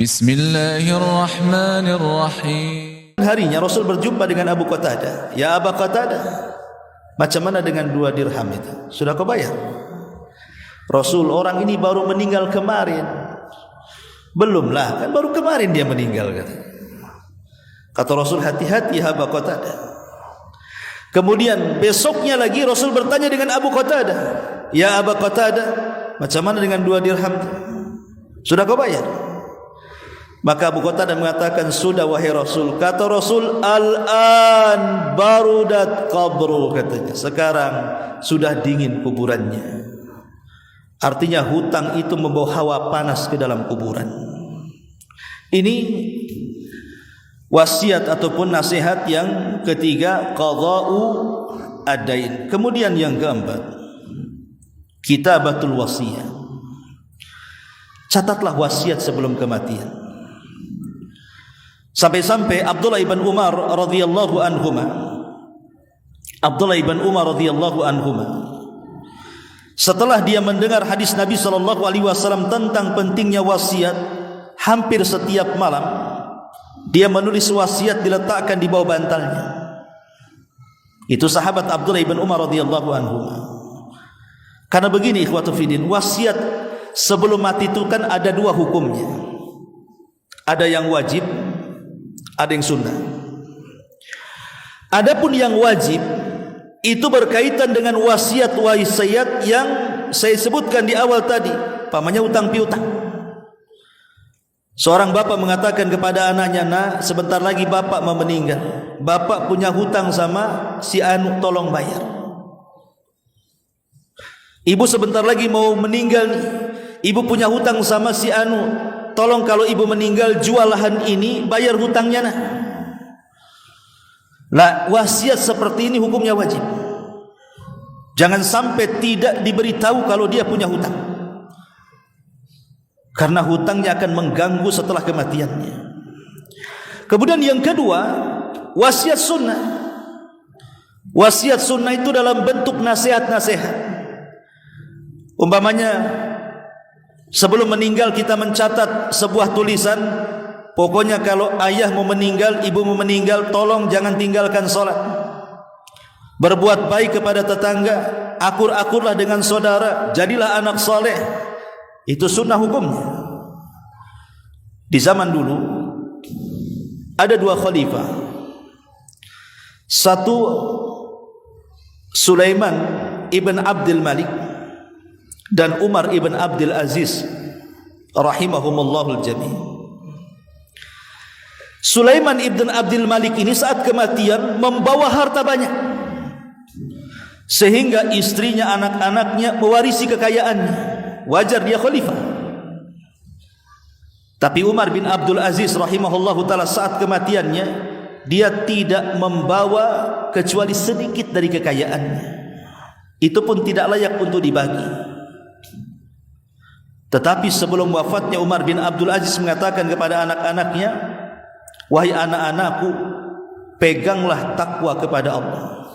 Bismillahirrahmanirrahim. Harinya Rasul berjumpa dengan Abu Qatadah. Ya Abu Qatadah, macam mana dengan 2 dirham itu? Sudah kau bayar? Rasul, orang ini baru meninggal kemarin. Belumlah, kan baru kemarin dia meninggal. Kata Rasul, hati-hati ya Abu Qatadah. Kemudian besoknya lagi Rasul bertanya dengan Abu Qatadah. Ya Abu Qatadah, macam mana dengan 2 dirham? Sudah kau bayar? Maka Abu Qatadah mengatakan, sudah wahai Rasul. Kata Rasul, al-an barudat qabru, katanya. Sekarang sudah dingin kuburannya. Artinya hutang itu membawa hawa panas ke dalam kuburan. Ini wasiat ataupun nasihat yang ketiga, qada'u ad-dain. Kemudian yang keempat, kitabatul wasiyah. Catatlah wasiat sebelum kematian. Sampai-sampai Abdullah ibn Umar radhiyallahu anhuma, setelah dia mendengar hadis Nabi SAW tentang pentingnya wasiat, hampir setiap malam dia menulis wasiat diletakkan di bawah bantalnya. Itu sahabat Abdullah ibn Umar radhiyallahu anhuma. Karena begini ikhwatu fiddin, wasiat sebelum mati itu kan ada 2 hukumnya. Ada yang wajib, ada yang sunnah. Adapun yang wajib itu berkaitan dengan wasiat yang saya sebutkan di awal tadi, pamannya hutang piutang. Seorang bapak mengatakan kepada anaknya, "Nak, sebentar lagi bapak mau meninggal. Bapak punya hutang sama si anu, tolong bayar." Ibu sebentar lagi mau meninggal nih. Ibu punya hutang sama si anu, tolong kalau ibu meninggal jual lahan ini, bayar hutangnya nah. Lah, wasiat seperti ini hukumnya wajib. Jangan sampai tidak diberitahu kalau dia punya hutang, karena hutangnya akan mengganggu setelah kematiannya. Kemudian yang kedua, wasiat sunnah. Wasiat sunnah itu dalam bentuk nasihat-nasihat. Umpamanya sebelum meninggal kita mencatat sebuah tulisan, pokoknya kalau ayah mau meninggal, ibu mau meninggal, tolong jangan tinggalkan sholat. Berbuat baik kepada tetangga, akur-akurlah dengan saudara, jadilah anak soleh. Itu sunnah hukumnya. Di zaman dulu ada 2 khalifah. Satu Sulaiman ibn Abdul Malik dan Umar ibn Abdul Aziz rahimahumullahul jami'. Sulaiman ibn Abdul Malik ini saat kematian membawa harta banyak, sehingga istrinya, anak-anaknya mewarisi kekayaannya. Wajar dia khalifah. Tapi Umar bin Abdul Aziz rahimahullahu ta'ala saat kematiannya, dia tidak membawa kecuali sedikit dari kekayaannya. Itu pun tidak layak untuk dibagi. Tetapi sebelum wafatnya, Umar bin Abdul Aziz mengatakan kepada anak-anaknya, "Wahai anak-anakku, peganglah takwa kepada Allah.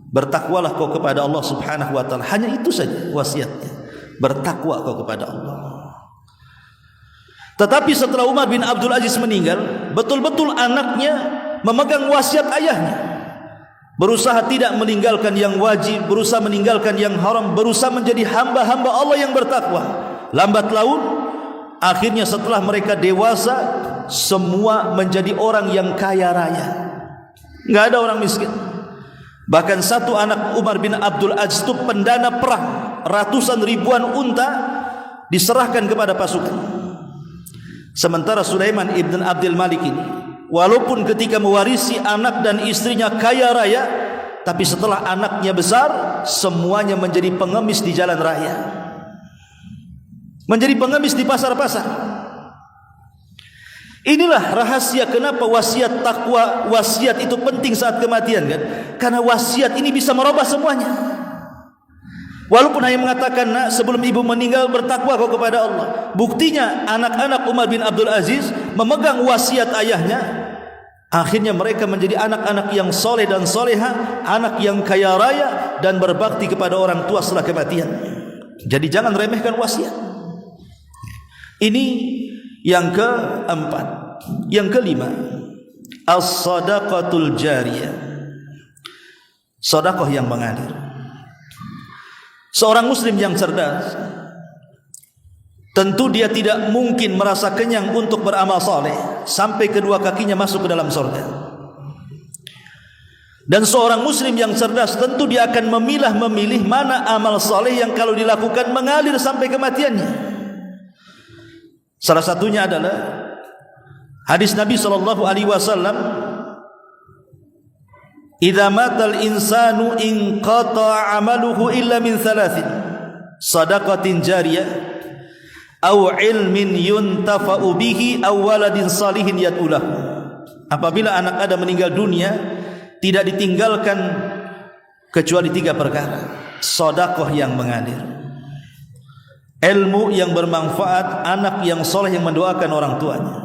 Bertakwalah kau kepada Allah subhanahu wa ta'ala." Hanya itu saja wasiatnya, bertakwa kau kepada Allah. Tetapi setelah Umar bin Abdul Aziz meninggal, betul-betul anaknya memegang wasiat ayahnya, berusaha tidak meninggalkan yang wajib, berusaha meninggalkan yang haram, berusaha menjadi hamba-hamba Allah yang bertakwa. Lambat laun, akhirnya setelah mereka dewasa, semua menjadi orang yang kaya raya, enggak ada orang miskin. Bahkan satu anak Umar bin Abdul Aziz itu pendana perang, ratusan ribuan unta diserahkan kepada pasukan. Sementara Sulaiman ibn Abdul Malik ini, walaupun ketika mewarisi anak dan istrinya kaya raya, tapi setelah anaknya besar, semuanya menjadi pengemis di jalan raya, menjadi pengemis di pasar-pasar. Inilah rahasia kenapa wasiat takwa, wasiat itu penting saat kematian kan? Karena wasiat ini bisa merubah semuanya. Walaupun hanya mengatakan, "Nak, sebelum ibu meninggal bertakwa kau kepada Allah." Buktinya anak-anak Umar bin Abdul Aziz memegang wasiat ayahnya. Akhirnya mereka menjadi anak-anak yang soleh dan soleha, anak yang kaya raya dan berbakti kepada orang tua setelah kematian. Jadi jangan remehkan wasiat. Ini Yang keempat, yang kelima, as-sadaqatul jariyah, sedekah yang mengalir. Seorang muslim yang cerdas, tentu dia tidak mungkin merasa kenyang untuk beramal saleh sampai kedua kakinya masuk ke dalam surga. Dan seorang muslim yang cerdas tentu dia akan memilih mana amal saleh yang kalau dilakukan mengalir sampai kematiannya. Salah satunya adalah hadis Nabi SAW, "Idza matal insanu inqata'a 'amaluhu illa min thalathin, shadaqatin jariyah, aw ilmin yuntafa'u bihi, aw waladin salihin yad'u lahu." Apabila anak Adam meninggal dunia, tidak ditinggalkan kecuali 3 perkara: sedekah yang mengalir, ilmu yang bermanfaat, anak yang soleh yang mendoakan orang tuanya.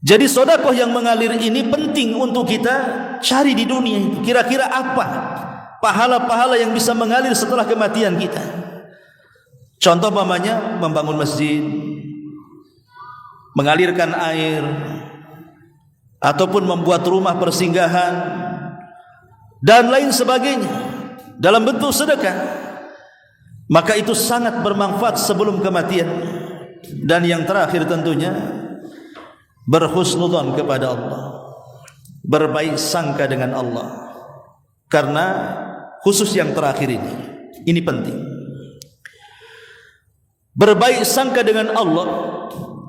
Jadi sedekah yang mengalir ini penting untuk kita cari di dunia itu. Kira-kira apa pahala-pahala yang bisa mengalir setelah kematian kita? Contoh umpamanya membangun masjid, mengalirkan air, ataupun membuat rumah persinggahan dan lain sebagainya dalam bentuk sedekah. Maka itu sangat bermanfaat sebelum kematian. Dan yang terakhir tentunya berhusnudzon kepada Allah, berbaik sangka dengan Allah. Karena khusus yang terakhir ini penting. Berbaik sangka dengan Allah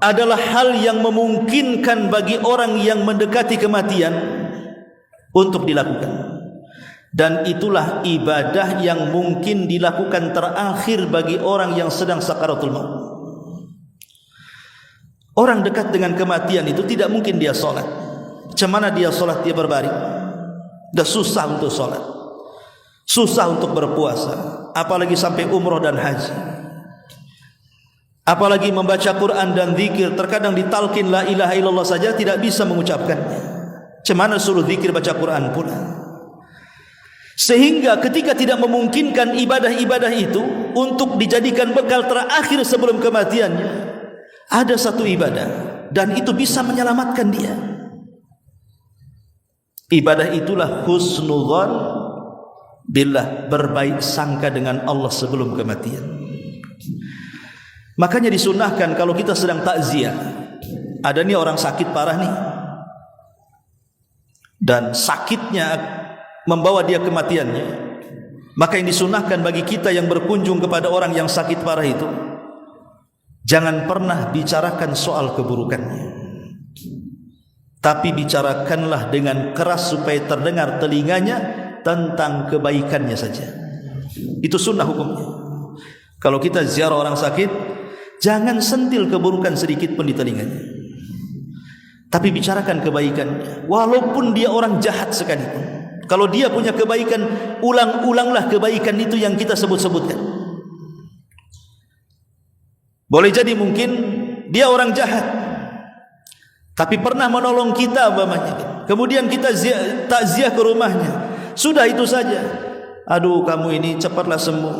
adalah hal yang memungkinkan bagi orang yang mendekati kematian untuk dilakukan. Dan itulah ibadah yang mungkin dilakukan terakhir bagi orang yang sedang sakaratul maut. Orang dekat dengan kematian itu tidak mungkin dia sholat. Macam mana dia sholat? Dia berbaring. Dah susah untuk sholat, susah untuk berpuasa, apalagi sampai umroh dan haji, apalagi membaca Quran dan zikir. Terkadang ditalkin la ilaha illallah saja tidak bisa mengucapkannya. Macam mana suruh zikir baca Quran pula? Sehingga ketika tidak memungkinkan ibadah-ibadah itu untuk dijadikan bekal terakhir sebelum kematiannya, ada satu ibadah dan itu bisa menyelamatkan dia. Ibadah itulah husnudzon billah, berbaik sangka dengan Allah sebelum kematian. Makanya disunahkan kalau kita sedang takziah, ada nih orang sakit parah nih, dan sakitnya membawa dia kematiannya, maka yang disunahkan bagi kita yang berkunjung kepada orang yang sakit parah itu, jangan pernah bicarakan soal keburukannya, tapi bicarakanlah dengan keras supaya terdengar telinganya tentang kebaikannya saja. Itu sunnah hukumnya. Kalau kita ziarah orang sakit, jangan sentil keburukan sedikit pun di telinganya, tapi bicarakan kebaikannya, walaupun dia orang jahat sekalipun. Kalau dia punya kebaikan, ulang-ulanglah kebaikan itu yang kita sebut-sebutkan. Boleh jadi mungkin dia orang jahat, tapi pernah menolong kita umpamanya. Kemudian kita takziah ke rumahnya, sudah itu saja. Aduh, kamu ini cepatlah sembuh,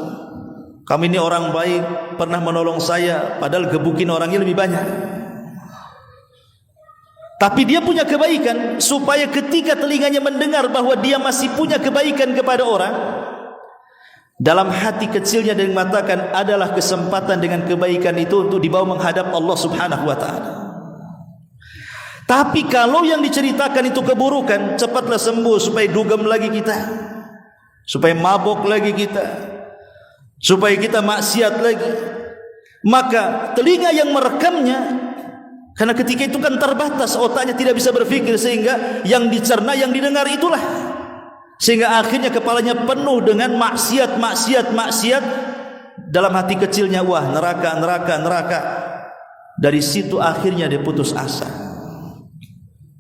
kamu ini orang baik, pernah menolong saya, padahal gebukin orangnya lebih banyak. Tapi dia punya kebaikan, supaya ketika telinganya mendengar bahwa dia masih punya kebaikan kepada orang, dalam hati kecilnya dia mengatakan adalah kesempatan dengan kebaikan itu untuk dibawa menghadap Allah Subhanahu wa ta'ala. Tapi kalau yang diceritakan itu keburukan, cepatlah sembuh supaya dugem lagi kita, supaya mabok lagi kita, supaya kita maksiat lagi, maka telinga yang merekamnya, karena ketika itu kan terbatas, otaknya tidak bisa berpikir, sehingga yang dicerna, yang didengar itulah, sehingga akhirnya kepalanya penuh dengan maksiat. Dalam hati kecilnya, wah neraka. Dari situ akhirnya dia putus asa.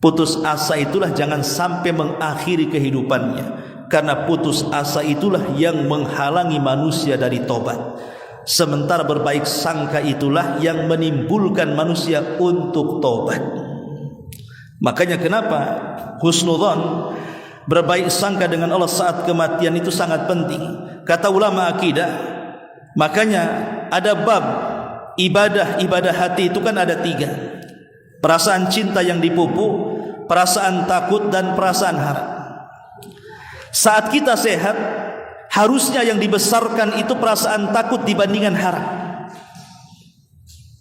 Putus asa itulah jangan sampai mengakhiri kehidupannya, karena putus asa itulah yang menghalangi manusia dari tobat. Sementara berbaik sangka itulah yang menimbulkan manusia untuk tobat. Makanya kenapa husnudzon, berbaik sangka dengan Allah saat kematian itu sangat penting. Kata ulama akidah, makanya ada bab ibadah hati itu kan ada 3. Perasaan cinta yang dipupuk, perasaan takut, dan perasaan harap. Saat kita sehat, harusnya yang dibesarkan itu perasaan takut dibandingkan harap,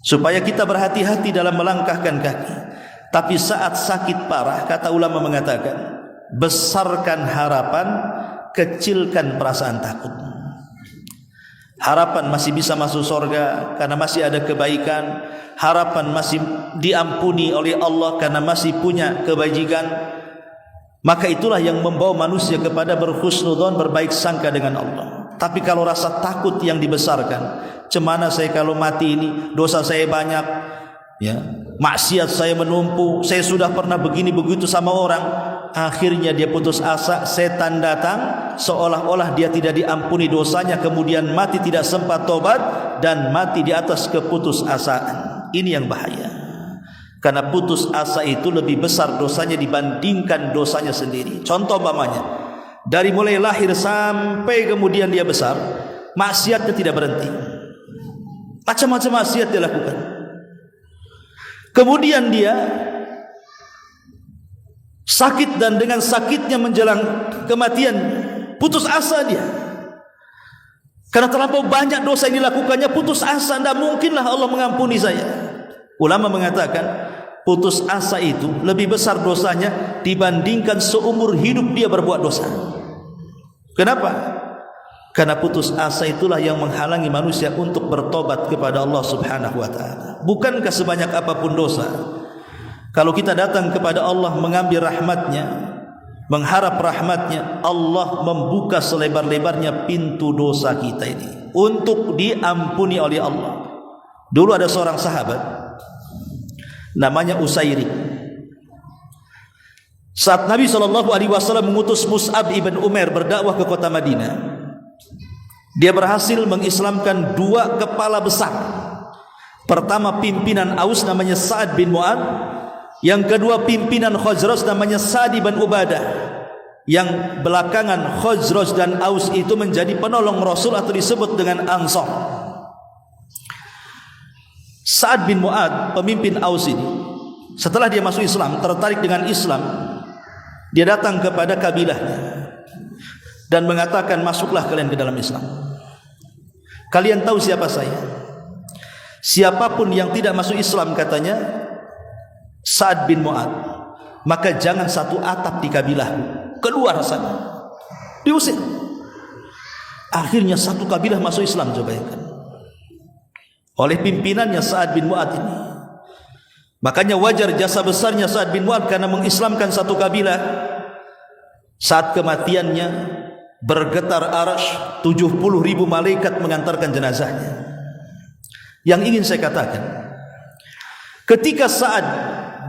supaya kita berhati-hati dalam melangkahkan kaki. Tapi saat sakit parah, kata ulama mengatakan, besarkan harapan, kecilkan perasaan takut. Harapan masih bisa masuk surga karena masih ada kebaikan. Harapan masih diampuni oleh Allah karena masih punya kebajikan. Maka itulah yang membawa manusia kepada berhusnudzon, berbaik sangka dengan Allah. Tapi kalau rasa takut yang dibesarkan, cemana saya kalau mati ini, dosa saya banyak, ya, maksiat saya menumpuk, saya sudah pernah begini begitu sama orang. Akhirnya dia putus asa, setan datang, seolah-olah dia tidak diampuni dosanya, kemudian mati tidak sempat tobat dan mati di atas keputusasaan. Ini yang bahaya, karena putus asa itu lebih besar dosanya dibandingkan dosanya sendiri. Contoh umpamanya, dari mulai lahir sampai kemudian dia besar, maksiatnya tidak berhenti, macam-macam maksiat dia lakukan. Kemudian dia sakit, dan dengan sakitnya menjelang kematian, putus asa dia, karena terlampau banyak dosa yang dilakukannya. Putus asa, tidak mungkinlah Allah mengampuni saya. Ulama mengatakan putus asa itu lebih besar dosanya dibandingkan seumur hidup dia berbuat dosa. Kenapa? Karena putus asa itulah yang menghalangi manusia untuk bertobat kepada Allah Subhanahu wa ta'ala. Bukankah sebanyak apapun dosa, kalau kita datang kepada Allah mengambil rahmatnya, mengharap rahmatnya, Allah membuka selebar-lebarnya pintu dosa kita ini untuk diampuni oleh Allah. Dulu ada seorang sahabat namanya Usairik. Saat Nabi SAW mengutus Mus'ab ibn Umair berdakwah ke kota Madinah, dia berhasil mengislamkan 2 kepala besar. Pertama pimpinan Aus namanya Sa'ad bin Mu'ad, yang kedua pimpinan Khazraj namanya Sa'd bin Ubadah. Yang belakangan Khazraj dan Aus itu menjadi penolong Rasul atau disebut dengan Ansar. Sa'ad bin Mu'ad, pemimpin Aus ini, setelah dia masuk Islam, tertarik dengan Islam, dia datang kepada kabilahnya dan mengatakan, masuklah kalian ke dalam Islam. Kalian tahu siapa saya? Siapapun yang tidak masuk Islam, katanya Sa'ad bin Mu'ad, maka jangan satu atap di kabilahku, keluar sana. Diusir. Akhirnya satu kabilah masuk Islam, coba ya kan, oleh pimpinannya Sa'ad bin Mu'ad ini. Makanya wajar jasa besarnya Sa'ad bin Mu'ad karena mengislamkan satu kabilah. Saat kematiannya bergetar arasy, 70.000 malaikat mengantarkan jenazahnya. Yang ingin saya katakan, ketika Sa'ad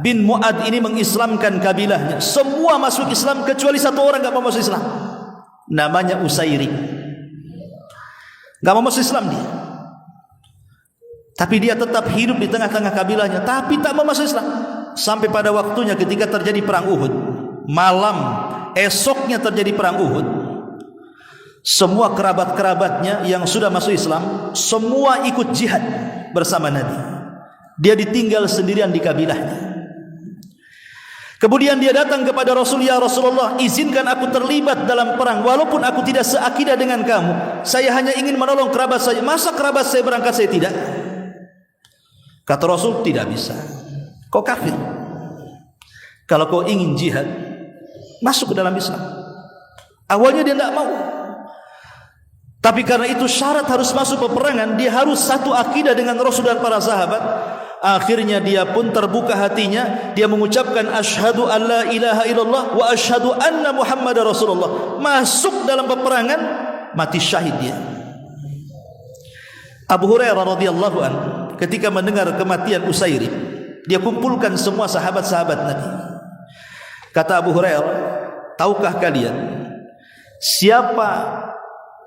bin Mu'ad ini mengislamkan kabilahnya, semua masuk Islam kecuali satu orang enggak mau masuk Islam, namanya Usairik. Enggak mau masuk Islam dia, tapi dia tetap hidup di tengah-tengah kabilahnya, tapi tak mau masuk Islam. Sampai pada waktunya ketika terjadi perang Uhud, malam esoknya terjadi perang Uhud, semua kerabat-kerabatnya yang sudah masuk Islam semua ikut jihad bersama Nabi. Dia ditinggal sendirian di kabilahnya. Kemudian dia datang kepada Rasul, ya Rasulullah, izinkan aku terlibat dalam perang walaupun aku tidak seakidah dengan kamu. Saya hanya ingin menolong kerabat saya. Masa kerabat saya berangkat saya tidak? Kata Rasul, tidak bisa, kau kafir. Kalau kau ingin jihad, masuk ke dalam Islam. Awalnya dia tidak mau, tapi karena itu syarat harus masuk peperangan, dia harus satu akidah dengan Rasul dan para sahabat. Akhirnya dia pun terbuka hatinya, dia mengucapkan asyhadu an la ilaha illallah wa asyhadu anna Muhammadar Rasulullah. Masuk dalam peperangan, mati syahid dia. Abu Hurairah radhiyallahu anhu ketika mendengar kematian Usairik, dia kumpulkan semua sahabat-sahabat Nabi. Kata Abu Hurairah, tahukah kalian siapa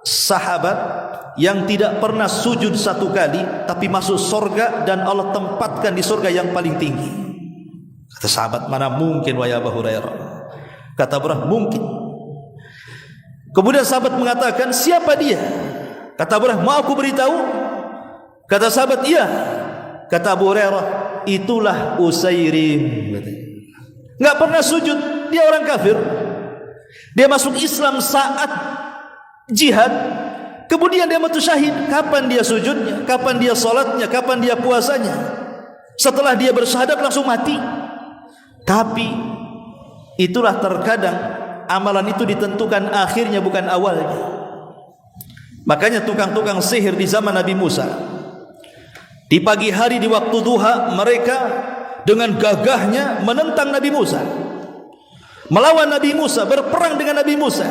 sahabat yang tidak pernah sujud satu kali tapi masuk surga dan Allah tempatkan di surga yang paling tinggi? Kata sahabat, mana mungkin wahai Abu Hurairah. Kata Abu Hurairah, mungkin. Kemudian sahabat mengatakan, siapa dia? Kata Abu Hurairah, mau aku beritahu? Kata sahabat, iya. Kata Abu Hurairah, itulah Usairim. Enggak pernah sujud, dia orang kafir. Dia masuk Islam saat jihad, kemudian dia mati syahid. Kapan dia sujudnya? Kapan dia salatnya? Kapan dia puasanya? Setelah dia bersyahadat langsung mati. Tapi itulah terkadang amalan itu ditentukan akhirnya, bukan awalnya. Makanya tukang-tukang sihir di zaman Nabi Musa, di pagi hari di waktu duha, mereka dengan gagahnya menentang Nabi Musa, melawan Nabi Musa, berperang dengan Nabi Musa.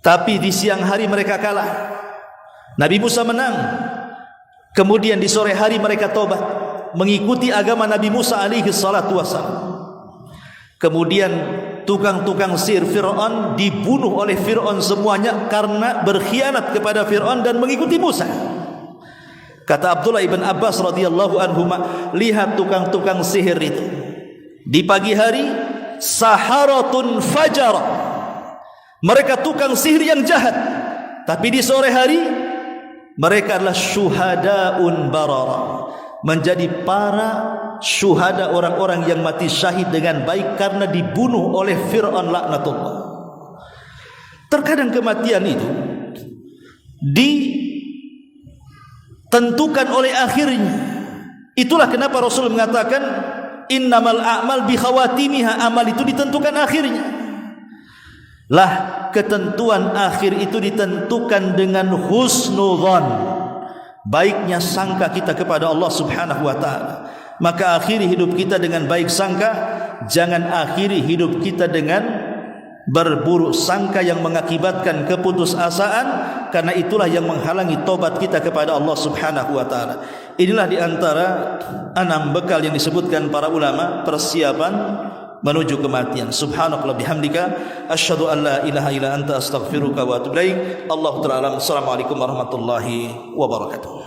Tapi di siang hari mereka kalah, Nabi Musa menang. Kemudian di sore hari mereka tobat, mengikuti agama Nabi Musa alaihi salatu wassalam. Kemudian tukang-tukang sihir Fir'aun dibunuh oleh Fir'aun semuanya karena berkhianat kepada Fir'aun dan mengikuti Musa. Kata Abdullah ibn Abbas radhiyallahu anhuma, lihat tukang-tukang sihir itu di pagi hari saharatun fajara, mereka tukang sihir yang jahat. Tapi di sore hari mereka adalah syuhadaun barara, menjadi para syuhada, orang-orang yang mati syahid dengan baik karena dibunuh oleh Fir'aun laknatullah. Terkadang kematian itu ditentukan oleh akhirnya. Itulah kenapa Rasul mengatakan innamal a'mal bi khawatimiha, amal itu ditentukan akhirnya. Lah, ketentuan akhir itu ditentukan dengan husnudzan, baiknya sangka kita kepada Allah Subhanahu wa taala. Maka akhiri hidup kita dengan baik sangka, jangan akhiri hidup kita dengan berburuk sangka yang mengakibatkan keputusasaan, karena itulah yang menghalangi tobat kita kepada Allah Subhanahu wa taala. Inilah di antara 6 bekal yang disebutkan para ulama persiapan menuju kematian. Subhanakallah bihamdika asyhadu an la ilaha illa anta astaghfiruka wa atubu ilaik. Allahu ta'ala. Assalamualaikum warahmatullahi wabarakatuh.